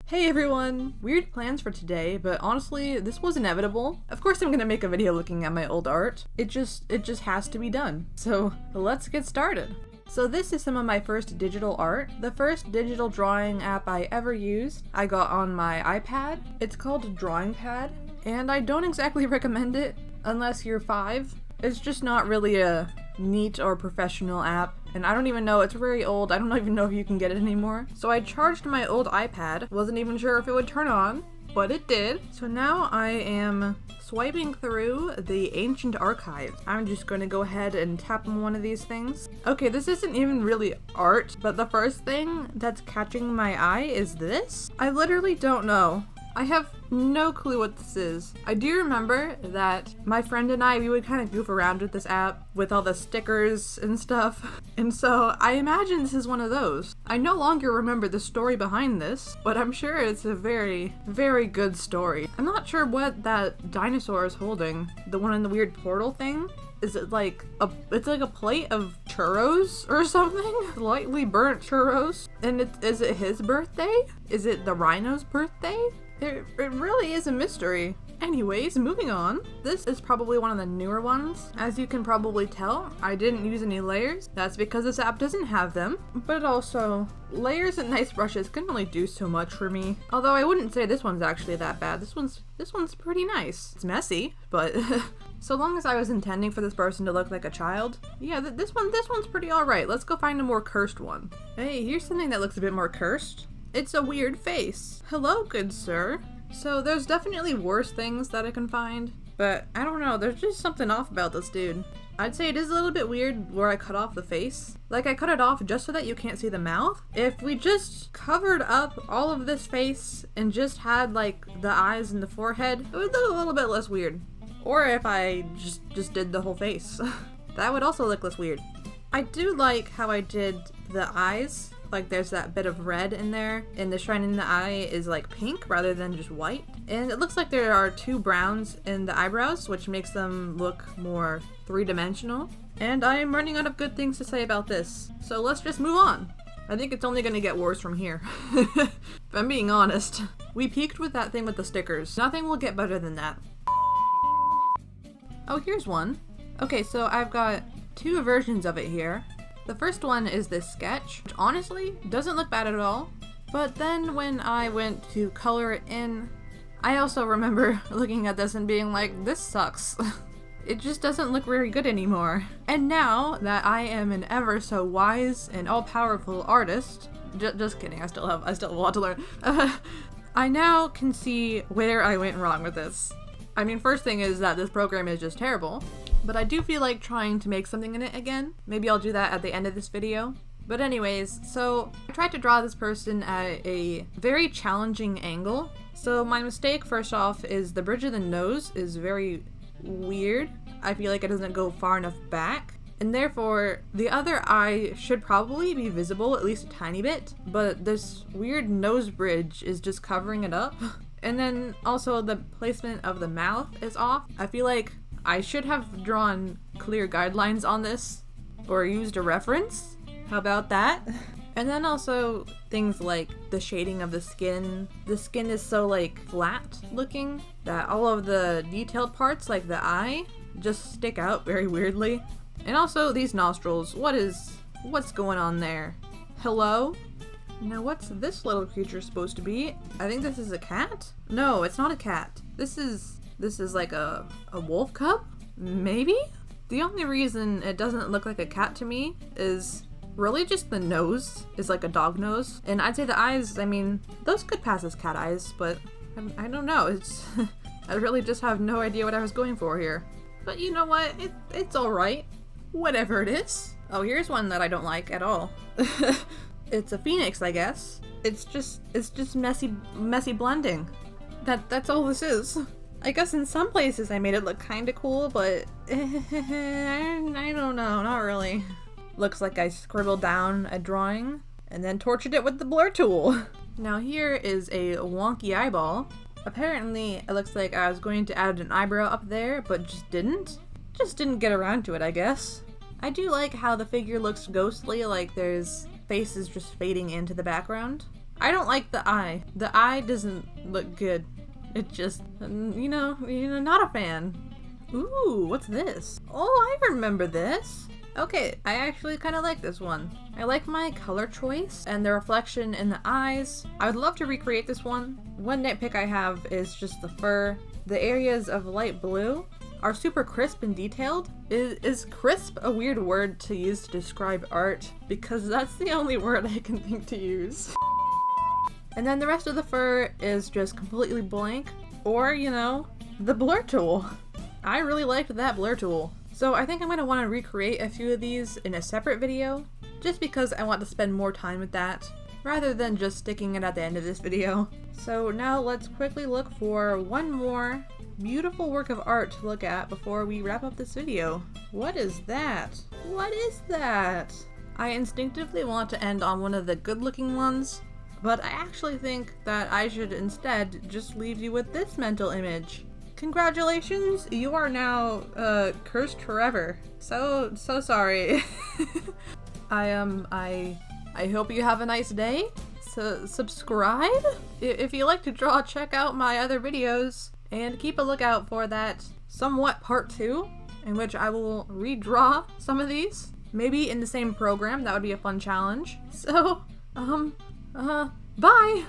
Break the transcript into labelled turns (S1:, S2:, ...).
S1: Hey everyone! Weird plans for today, but honestly, this was inevitable. Of course I'm gonna make a video looking at my old art. It just has to be done. So let's get started. So this is some of my first digital art. The first digital drawing app I ever used, I got on my iPad. It's called Drawing Pad, and I don't exactly recommend it unless you're 5. It's just not really a neat or professional app, and I don't even know, it's very old. I don't even know if you can get it anymore. So I charged my old iPad, wasn't even sure if it would turn on, but it did. So now I am swiping through the ancient archives. I'm just going to go ahead and tap on one of these things. Okay, this isn't even really art, but the first thing that's catching my eye is this. I literally don't know. I have no clue what this is. I do remember that my friend and I, we would kind of goof around with this app with all the stickers and stuff. And so I imagine this is one of those. I no longer remember the story behind this, but I'm sure it's a very, very good story. I'm not sure what that dinosaur is holding. The one in the weird portal thing? Is it like it's like a plate of churros or something? Lightly burnt churros? And is it his birthday? Is it the rhino's birthday? It really is a mystery. Anyways, moving on. This is probably one of the newer ones. As you can probably tell, I didn't use any layers. That's because this app doesn't have them. But also, layers and nice brushes can only do so much for me. Although I wouldn't say this one's actually that bad. This one's pretty nice. It's messy, but so long as I was intending for this person to look like a child, yeah, this one's pretty alright. Let's go find a more cursed one. Hey, here's something that looks a bit more cursed. It's a weird face. Hello, good sir. So there's definitely worse things that I can find, but I don't know, there's just something off about this dude. I'd say it is a little bit weird where I cut off the face. Like, I cut it off just so that you can't see the mouth. If we just covered up all of this face and just had like the eyes and the forehead, it would look a little bit less weird. Or if I just did the whole face. That would also look less weird. I do like how I did the eyes. Like, there's that bit of red in there, and the shine in the eye is like pink rather than just white. And it looks like there are 2 browns in the eyebrows, which makes them look more 3-dimensional. And I am running out of good things to say about this, so let's just move on. I think it's only gonna get worse from here. If I'm being honest. We peaked with that thing with the stickers. Nothing will get better than that. Oh, here's one. Okay, so I've got 2 versions of it here. The first one is this sketch, which honestly doesn't look bad at all. But then when I went to color it in, I also remember looking at this and being like, this sucks. It just doesn't look very good anymore. And now that I am an ever so wise and all-powerful artist, just kidding, I still have a lot to learn. I now can see where I went wrong with this. I mean, first thing is that this program is just terrible. But I do feel like trying to make something in it again. Maybe I'll do that at the end of this video. But anyways, so I tried to draw this person at a very challenging angle. So my mistake, first off, is the bridge of the nose is very weird. I feel like it doesn't go far enough back. And therefore, the other eye should probably be visible, at least a tiny bit. But this weird nose bridge is just covering it up. And then also the placement of the mouth is off. I feel like I should have drawn clear guidelines on this, or used a reference. How about that? And then also things like the shading of the skin. The skin is so like flat looking that all of the detailed parts, like the eye, just stick out very weirdly. And also these nostrils. What's going on there? Hello? Now what's this little creature supposed to be? I think this is a cat? No, it's not a cat. This is like a wolf cub? Maybe? The only reason it doesn't look like a cat to me is really just the nose is like a dog nose. And I'd say the eyes, I mean, those could pass as cat eyes, but I don't know. It's I really just have no idea what I was going for here. But you know what? It's alright. Whatever it is. Oh, here's one that I don't like at all. It's a phoenix, I guess. It's just messy blending. That's all this is. I guess in some places I made it look kinda cool, but I don't know, not really. Looks like I scribbled down a drawing and then tortured it with the blur tool. Now here is a wonky eyeball. Apparently it looks like I was going to add an eyebrow up there, but just didn't. Just didn't get around to it, I guess. I do like how the figure looks ghostly, like there's faces just fading into the background. I don't like the eye. The eye doesn't look good. It just, not a fan. Ooh, what's this? Oh, I remember this. Okay, I actually kind of like this one. I like my color choice and the reflection in the eyes. I would love to recreate this one. One nitpick I have is just the fur. The areas of light blue are super crisp and detailed. Is crisp a weird word to use to describe art? Because that's the only word I can think to use. And then the rest of the fur is just completely blank. Or, the blur tool. I really liked that blur tool. So I think I'm going to want to recreate a few of these in a separate video, just because I want to spend more time with that, rather than just sticking it at the end of this video. So now let's quickly look for one more beautiful work of art to look at before we wrap up this video. What is that? What is that? I instinctively want to end on one of the good looking ones, but I actually think that I should instead just leave you with this mental image. Congratulations, you are now cursed forever. So sorry. I hope you have a nice day. So subscribe if you like to draw. Check out my other videos and keep a lookout for that somewhat part 2, in which I will redraw some of these, maybe in the same program. That would be a fun challenge. So bye.